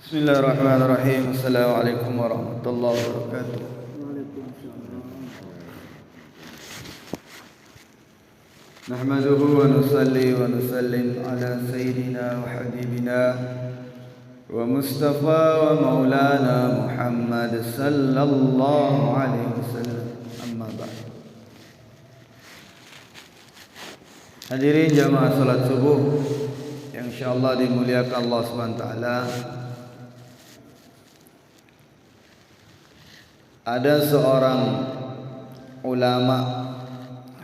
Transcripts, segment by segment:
Bismillahirrahmanirrahim. Assalamualaikum warahmatullahi wabarakatuh. Nahmaduhu wa nusalli wa nusallim ala sayyidina wa habibina wa mustafa wa maulana Muhammad sallallahu alaihi wasallam. Amma ba'd. Hadirin jamaah salat subuh yang insyaallah dimuliakan Allah Subhanahu wa taala. Ada seorang ulama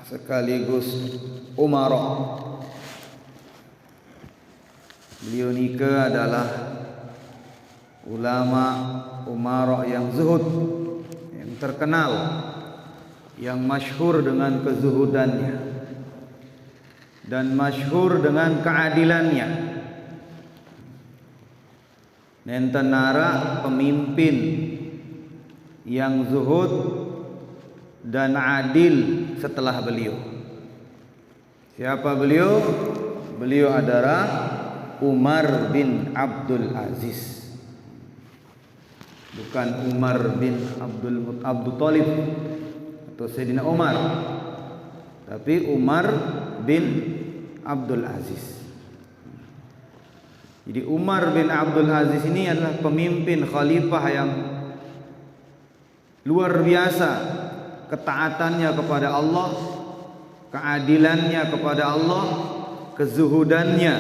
sekaligus umara. Beliau nikah adalah ulama umara yang zuhud, yang terkenal, yang masyhur dengan kezuhudannya dan masyhur dengan keadilannya. Nenten nara pemimpin yang zuhud dan adil setelah beliau. Siapa beliau? Beliau adalah Umar bin Abdul Aziz. Bukan Umar bin Abdul Thalib atau Sayyidina Umar, tapi Umar bin Abdul Aziz. Jadi Umar bin Abdul Aziz ini adalah pemimpin khalifah yang luar biasa ketaatannya kepada Allah, keadilannya kepada Allah, kezuhudannya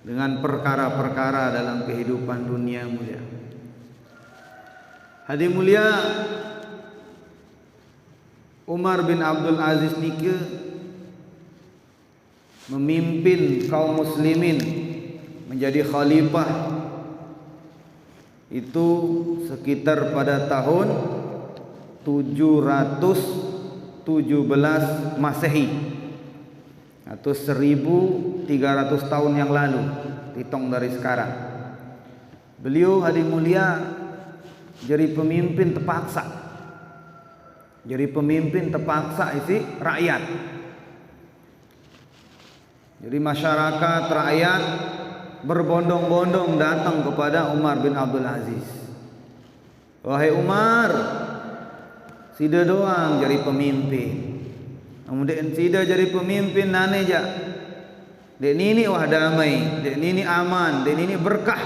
dengan perkara-perkara dalam kehidupan dunia mulia. Hadirin mulia, Umar bin Abdul Aziz nikah memimpin kaum muslimin menjadi khalifah itu sekitar pada tahun 717 Masehi atau 1300 tahun yang lalu, hitung dari sekarang. Beliau hadirin mulia jadi pemimpin terpaksa. Jadi pemimpin terpaksa isi rakyat. Jadi masyarakat, rakyat berbondong-bondong datang kepada Umar bin Abdul Aziz. Wahai Umar, sida doang jadi pemimpin. Kemudian sida jadi pemimpin nane ja. Dek nini wah damai, dek nini aman, dek nini berkah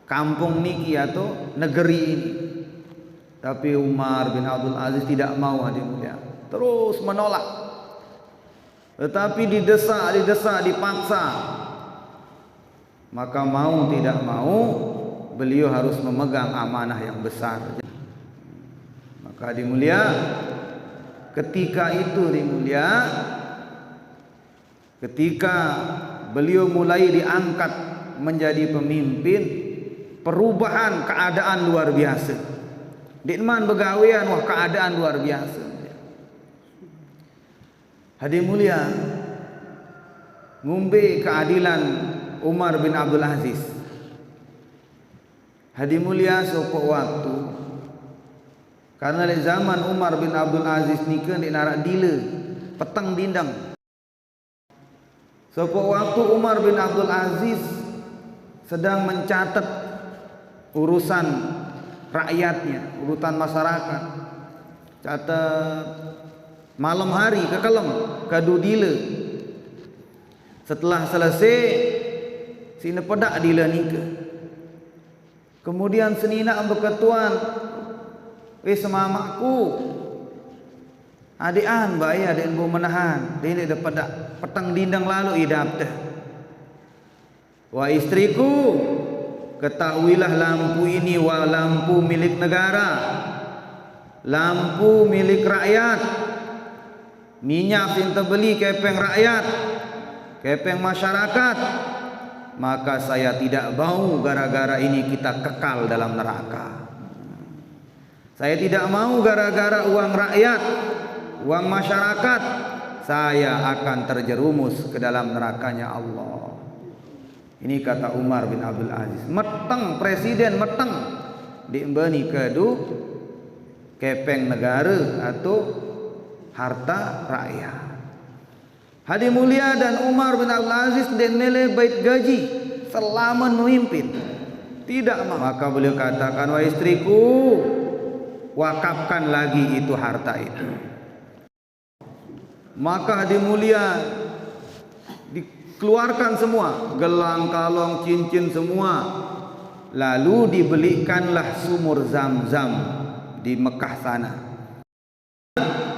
kampung niki atau negeri ini. Tapi Umar bin Abdul Aziz tidak mau, hadirin mulia. Terus menolak. Tetapi didesak, dipaksa. Maka mau tidak mau beliau harus memegang amanah yang besar. Maka dimulia, ketika itu dimulia, ketika beliau mulai diangkat menjadi pemimpin, perubahan keadaan luar biasa. Dikman begawean wah keadaan luar biasa. Hadirin mulia, ngumbe keadilan Umar bin Abdul Aziz. Hadirin mulia, suatu waktu karena di zaman Umar bin Abdul Aziz nikah di narak dila petang dindang. Suatu waktu Umar bin Abdul Aziz sedang mencatat urusan rakyatnya, urutan masyarakat. Catat malam hari kekelem kadu dila. Setelah selesai sini pedak dila nikah. Kemudian senina berketuan, semamaku adian bayar dan bu menahan. Dia dah pedak petang dindang lalu idap dah. Wah istriku, ketahuilah lampu ini wah lampu milik negara, lampu milik rakyat. Minyak yang terbeli kepeng rakyat, kepeng masyarakat. Maka saya tidak mau gara-gara ini kita kekal dalam neraka. Saya tidak mau gara-gara uang rakyat, uang masyarakat, saya akan terjerumus ke dalam nerakanya Allah. Ini kata Umar bin Abdul Aziz. Meteng presiden meteng diembani kedu kepeng negara atau harta rakyat. Hadi mulia dan Umar bin Abdul Aziz dinilai bait gaji selama memimpin. Tidak mau. Maka beliau katakan, wahai istriku, wakafkan lagi itu harta itu. Maka hadi mulia dikeluarkan semua, gelang, kalung, cincin semua. Lalu dibelikanlah sumur Zam-Zam di Mekah sana.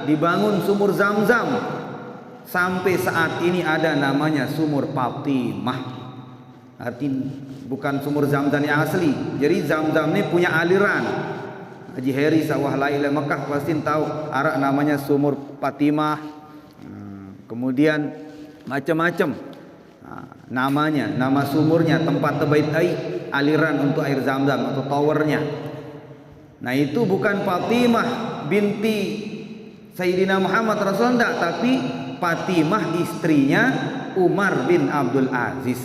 Dibangun sumur Zam-Zam. Sampai saat ini ada namanya sumur Fatimah. Artinya bukan sumur Zam-Zam yang asli. Jadi Zam-Zam ini punya aliran. Haji Heri sawah lain Mekah pasti tahu arak namanya sumur Fatimah. Kemudian macam-macam namanya, nama sumurnya, tempat terbaik air, aliran untuk air Zam-Zam atau towernya. Nah itu bukan Fatimah binti Sayyidina Muhammad Rasulullah, tapi Fatimah istrinya Umar bin Abdul Aziz.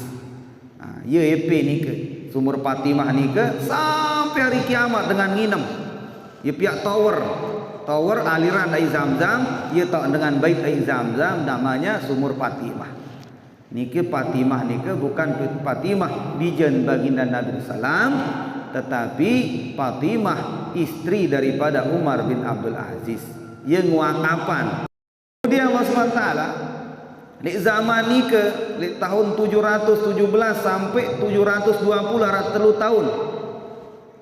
Ya ni ke sumur Fatimah ni ke sampai hari kiamat dengan nginem. Ya pihak tower aliran air Zam-Zam, ya tak dengan bait air Zam-Zam namanya sumur Fatimah. Nike Fatimah nike bukan Fatimah bijen baginda Nabi sallam, tetapi Fatimah istri daripada Umar bin Abdul Aziz. Yang wakapan. Kemudian Allah SWT di zaman ni ke di tahun 717 sampai 720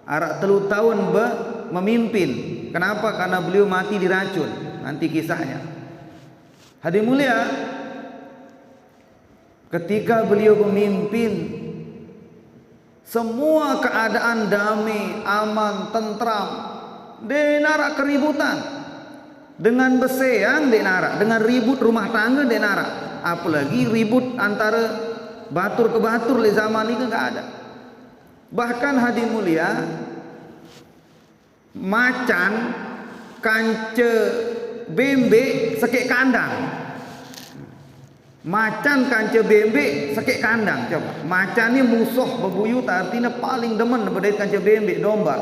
arak telu tahun memimpin. Kenapa? Karena beliau mati diracun. Nanti kisahnya. Hadirin mulia, ketika beliau memimpin, semua keadaan damai, aman, tentram. Denara keributan. Dengan beseang dek narak, dengan ribut rumah tangga dek narak, apalagi ribut antara batur ke batur di zaman ini enggak ada. Bahkan hadirin mulia, macan kance bembe sekek kandang. Macan kance bembe sekek kandang. Coba, macan ni musuh bebuyut, artinya paling demen bedait kance bembe domba.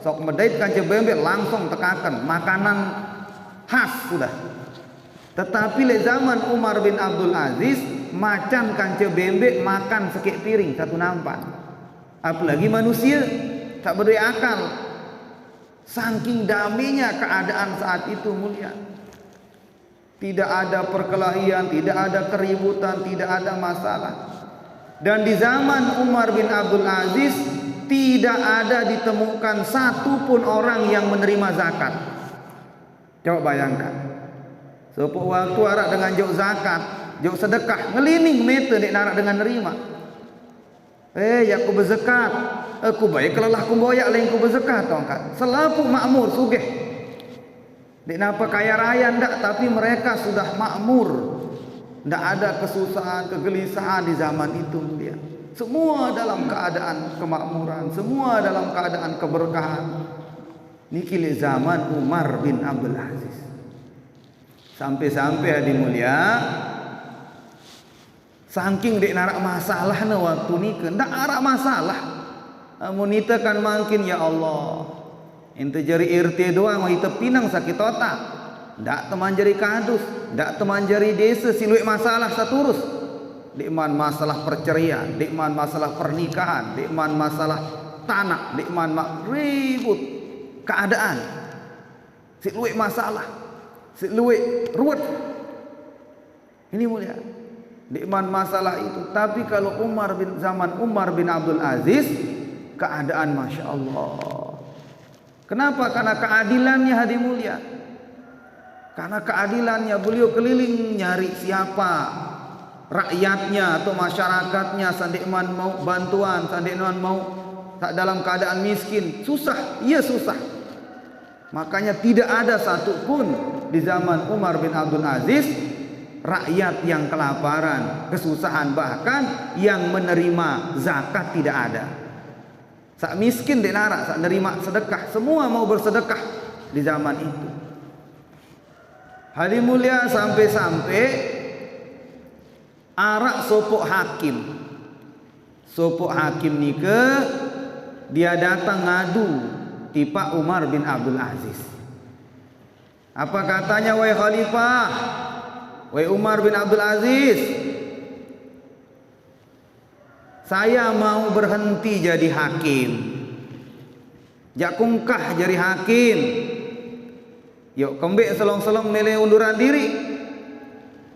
Sok bedait kance bembe langsung tekakan makanan khas sudah. Tetapi le zaman Umar bin Abdul Aziz, macan kance bembek makan sekek piring satu nampan. Apalagi manusia tak berdaya akal. Saking damainya keadaan saat itu mulia. Tidak ada perkelahian, tidak ada keributan, tidak ada masalah. Dan di zaman Umar bin Abdul Aziz tidak ada ditemukan satu pun orang yang menerima zakat. Coba bayangkan. Sepuk waktu arak dengan jauh zakat, jauh sedekah, ngelining meter dek narak dengan nerima. Ya aku berzakat, aku baik kalau lah aku boyak lain aku berzakat tongkat. Selaku makmur sugih. Dek napa kaya raya ndak, tapi mereka sudah makmur. Ndak ada kesusahan, kegelisahan di zaman itu dia. Semua dalam keadaan kemakmuran, semua dalam keadaan keberkahan. Niki le zaman Umar bin Abdul Aziz. Sampai-sampai hadirin mulia, saking dek narak masalah na waktu ni ke, ndak arak masalah. Amun ita kan mungkin ya Allah. Ente jari RT doang, ita pinang sakit otak. Ndak teman jari kadus, ndak teman jari desa siluik masalah saturus. Dikman masalah perceraian, dikman masalah pernikahan, dikman masalah tanah, dikman ribut. Keadaan si luwek masalah, si luwek ruwet. Ini mulia nikmat masalah itu. Tapi kalau zaman Umar bin Abdul Aziz, keadaan masya Allah. Kenapa? Karena keadilannya hadirin mulia. Karena keadilannya beliau keliling nyari siapa rakyatnya atau masyarakatnya sandikman mau bantuan, sandikman mau tak dalam keadaan miskin, susah, iya susah. Makanya tidak ada satupun di zaman Umar bin Abdul Aziz rakyat yang kelaparan, kesusahan, bahkan yang menerima zakat tidak ada. Sak miskin dek narak, sak nerima sedekah, semua mau bersedekah di zaman itu. Hadirin mulia, sampai-sampai arak sopok hakim. Sopok hakim ni ke dia datang ngadu tipa Umar bin Abdul Aziz. Apa katanya, wahai khalifah, Wahai Umar bin Abdul Aziz, saya mau berhenti jadi hakim. Jakungkah jadi hakim. Yuk kembik selong-selong milih unduran diri.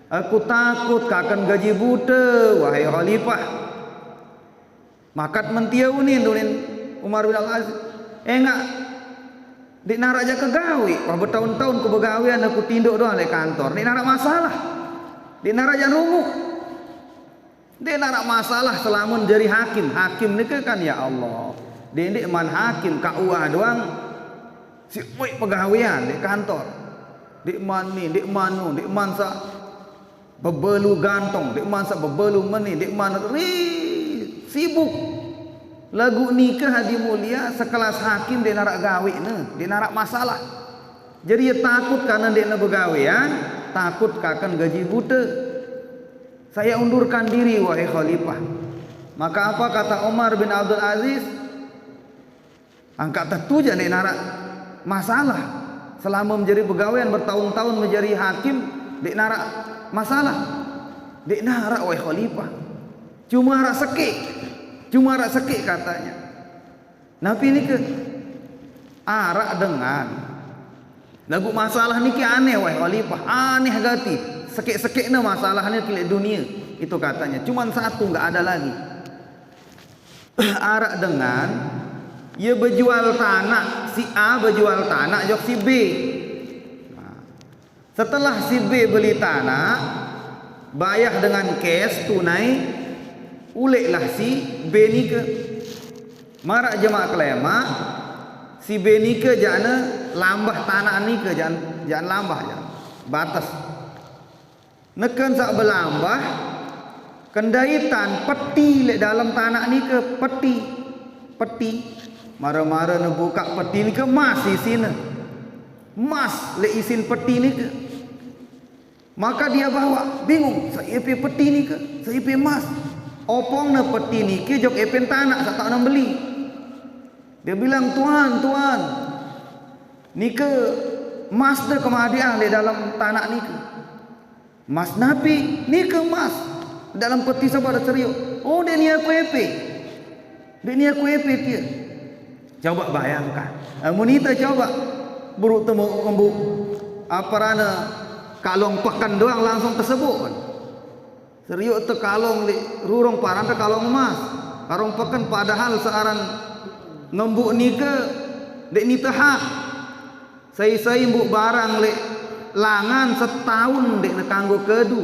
Aku takut akan gaji buta, wahai khalifah. Makat mentiau ni nurin Umar bin Abdul Aziz. Enggak. Dik narak aja kegawi. Wah bertahun-tahun ku begawian aku tinduk doang di kantor. Dik narak masalah. Dik narak jangan rumuk. Dik narak masalah selamun jadi hakim. Hakim ni kan ya Allah. Dik man hakim KUA doang. Si oi pegawian di kantor. Dik man ni, dik manu, dik man sa bebelu gantong, dik man sa bebelu meni, dik man sibuk. Lagu nikah hadi mulia sekelas hakim dia narak gawe ne, dia narak masalah. Jadi dia takut karena dia nak begawean, takut akan gaji buta. Saya undurkan diri wahai khalifah. Maka apa kata Umar bin Abdul Aziz? Angkat tentu je dia narak masalah. Selama menjadi pegawaian bertahun-tahun menjadi hakim, dia narak masalah. Dia narak wahai khalifah. Cuma narak sekik. Cuma arak sekik katanya. Nabi ni ke arak dengan lagu masalah ni ke aneh wahai khalifah. Aneh gati. Sekik-sekik na masalahnya kilik dunia. Itu katanya. Cuma satu enggak ada lagi. Arak dengan ia berjual tanah, si A berjual tanah jok si B. Setelah si B beli tanah, bayar dengan cash tunai, uleklah si B ni ke marak jemaah kelema si B ni ke jana lambah tanah ni ke jangan lambah jangan batas neken sak berlambah kendaitan peti lek dalam tanah ni ke peti mara-mara nak buka peti ni ke mas isina mas lek isin peti ni ke maka dia bawa bingung saya peti ni ke saya mas opong na peti ni ke jok epen tanah sak tak nak beli. Dia bilang tuan ni ke mas de kemadian di dalam tanah ni ke. Mas Nabi ni ke mas dalam peti sabar serius. Oh dia ni aku epe. Dia ni aku epe dia. Coba bayangkan. Monita coba buruk temu kembu apa rana kalong pekan doang langsung tersebut kan. Serius tu kalong li rurung parang tu kalong emas. Karong pekan padahal searan ngembuk ni ke dek ni tahak. Saya mbuk barang li langan setahun dek nak kanggo kedu.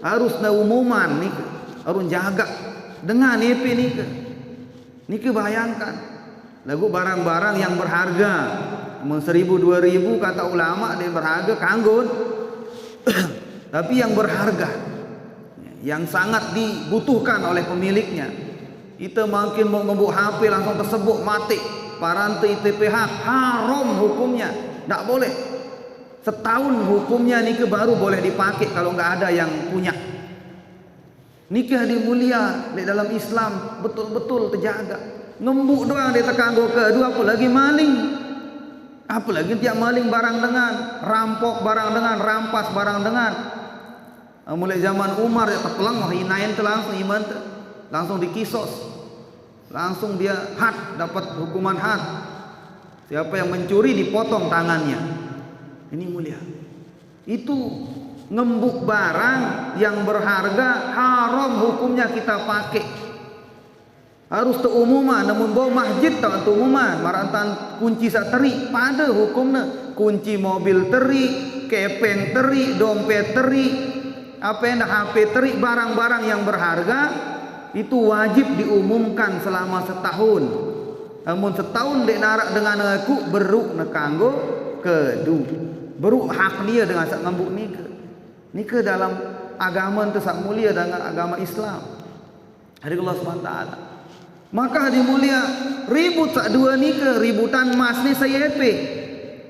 Harus na umuman ni ke. Harus jaga dengan EP ni ke. Ni ke bayangkan. Lagu barang-barang yang berharga. 1.000-2.000 kata ulama dia berharga kanggo. Tapi yang berharga yang sangat dibutuhkan oleh pemiliknya. Kita mungkin mau ngebuk HP langsung tersebut mati. Parantai TPH haram hukumnya. Tak boleh. Setahun hukumnya nikah baru boleh dipakai kalau enggak ada yang punya. Nikah dimulia di dalam Islam betul-betul terjaga. Ngembuk doang dia terkanggo kedua apa lagi maling. Apa lagi tiap maling barang dengan, rampok barang dengan, rampas barang dengan. Mulai zaman Umar ya terpelang hinain tu langsung iman tu langsung dikisos, langsung dia had dapat hukuman had. Siapa yang mencuri dipotong tangannya. Ini mulia. Itu ngembuk barang yang berharga haram hukumnya kita pakai. Harus terumuman, namun bawa masjid tak terumuman. Marantan kunci sak teri pada hukumnya. Kunci mobil teri, kepeng teri, dompet teri. Apa yang dah HP terik barang-barang yang berharga itu wajib diumumkan selama setahun. Namun setahun dek narak dengan aku beruk nak kanggo kedu. Beruk hak dia dengan sak ngambuk nika. Nika dalam agama tu sak mulia dengan agama Islam. Hari Allah SWT. Maka di mulia ribut sak dua nika ributan mas ni saya epe.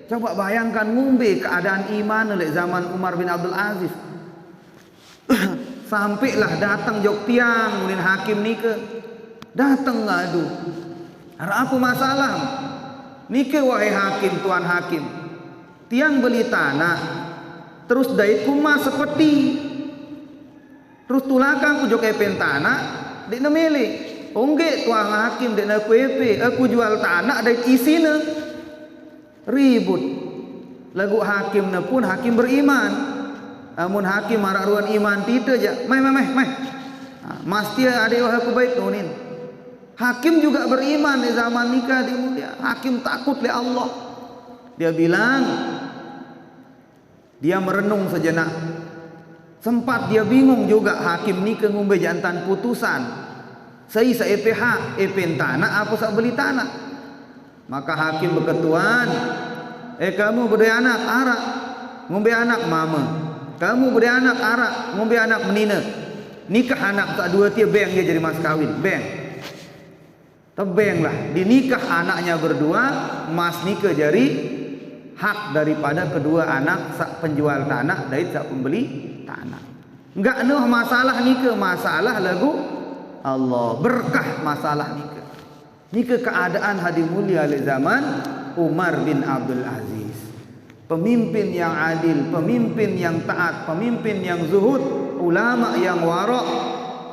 Coba bayangkan ngumbe keadaan iman oleh zaman Umar bin Abdul Aziz. Sampailah datang jok tiang ulin hakim ni ke datang ngadu. Apa masalah? Ni ke wahai hakim tuan hakim. Tiang beli tanah terus dai kuma seperti terus tulakang ku jok epen tanah dik na milih ongge tuang hakim dik na kuepe aku jual tanah dai isina ribut lagu hakim na pun hakim beriman amun hakim marak ruan iman tita aja mai mesti ada aku baik nunin hakim juga beriman di zaman nikah di mulia hakim takut oleh Allah dia bilang dia merenung sejenak sempat dia bingung juga hakim ni ke ngumbe jantan putusan saya EPH epen tanah apa sak beli tanah maka hakim berketuan kamu beri anak arak ngumbe anak mama kamu beri anak arak ngumbe anak menina nikah anak tak dua tia beng dia jadi mas kawin beng tebeng lah dinikah anaknya berdua mas nikah jadi hak daripada kedua anak sak penjual tanah dari sak pembeli tanah. Enggak noh masalah nikah, masalah lagu Allah berkah masalah nikah. Nikah keadaan hadi mulia di zaman Umar bin Abdul Aziz. Pemimpin yang adil, pemimpin yang taat, pemimpin yang zuhud, ulama yang wara,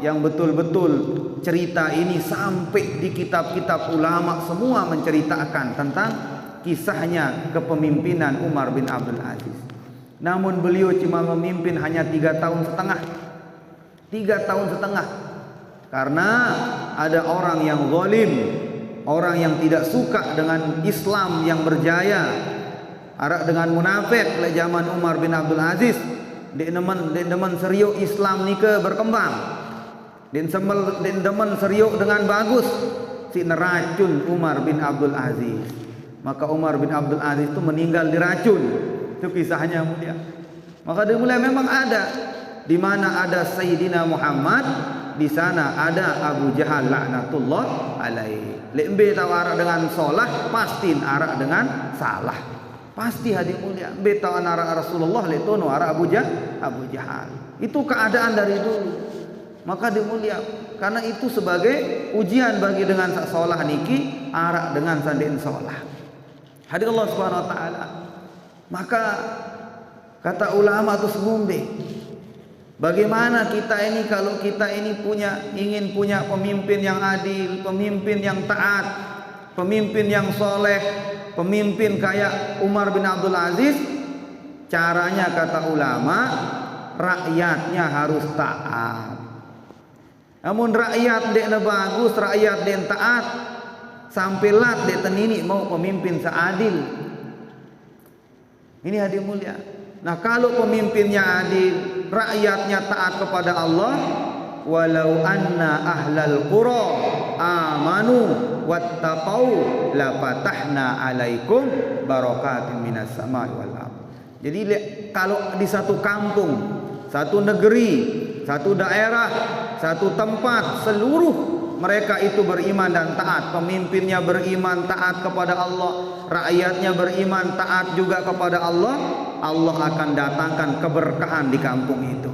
yang betul-betul cerita ini sampai di kitab-kitab ulama semua menceritakan tentang kisahnya kepemimpinan Umar bin Abdul Aziz. Namun beliau cuma memimpin hanya 3 tahun setengah. 3 tahun setengah. Karena ada orang yang zalim, orang yang tidak suka dengan Islam yang berjaya. Arak dengan munafik pada zaman Umar bin Abdul Aziz. Dek demen seriuk Islam ni ke berkembang. Dek demen seriuk dengan bagus. Si neracun Umar bin Abdul Aziz. Maka Umar bin Abdul Aziz itu meninggal diracun. Itu kisahnya mulia. Maka dia mulai memang ada di mana ada Sayyidina Muhammad, di sana ada Abu Jahal laknatullah alaihi. Lembe tahu arak dengan solah, pasti arak dengan salah. Pasti hadir mulia. Be tahu arak Rasulullah letono arak Abu Jahal. Itu keadaan dari dulu. Maka dia mulia. Karena itu sebagai ujian bagi dengan sak solah niki arak dengan sandin solah. Hadir Allah Subhanahu wa taala. Maka kata ulama itu semumbe. Bagaimana kita ini kalau kita ini ingin punya pemimpin yang adil, pemimpin yang taat, pemimpin yang soleh, pemimpin kayak Umar bin Abdul Aziz, caranya kata ulama, rakyatnya harus taat. Namun rakyat dia bagus, rakyat dia taat, sampai lat dia tenini mau pemimpin seadil. Ini hadir mulia. Nah kalau pemimpinnya adil, rakyatnya taat kepada Allah, walau anna ahlal qura amanu wattaqau la fatahna alaikum barakatin minas samai wal ardh. Jadi kalau di satu kampung, satu negeri, satu daerah, satu tempat, seluruh mereka itu beriman dan taat, pemimpinnya beriman taat kepada Allah, rakyatnya beriman taat juga kepada Allah, Allah akan datangkan keberkahan di kampung itu.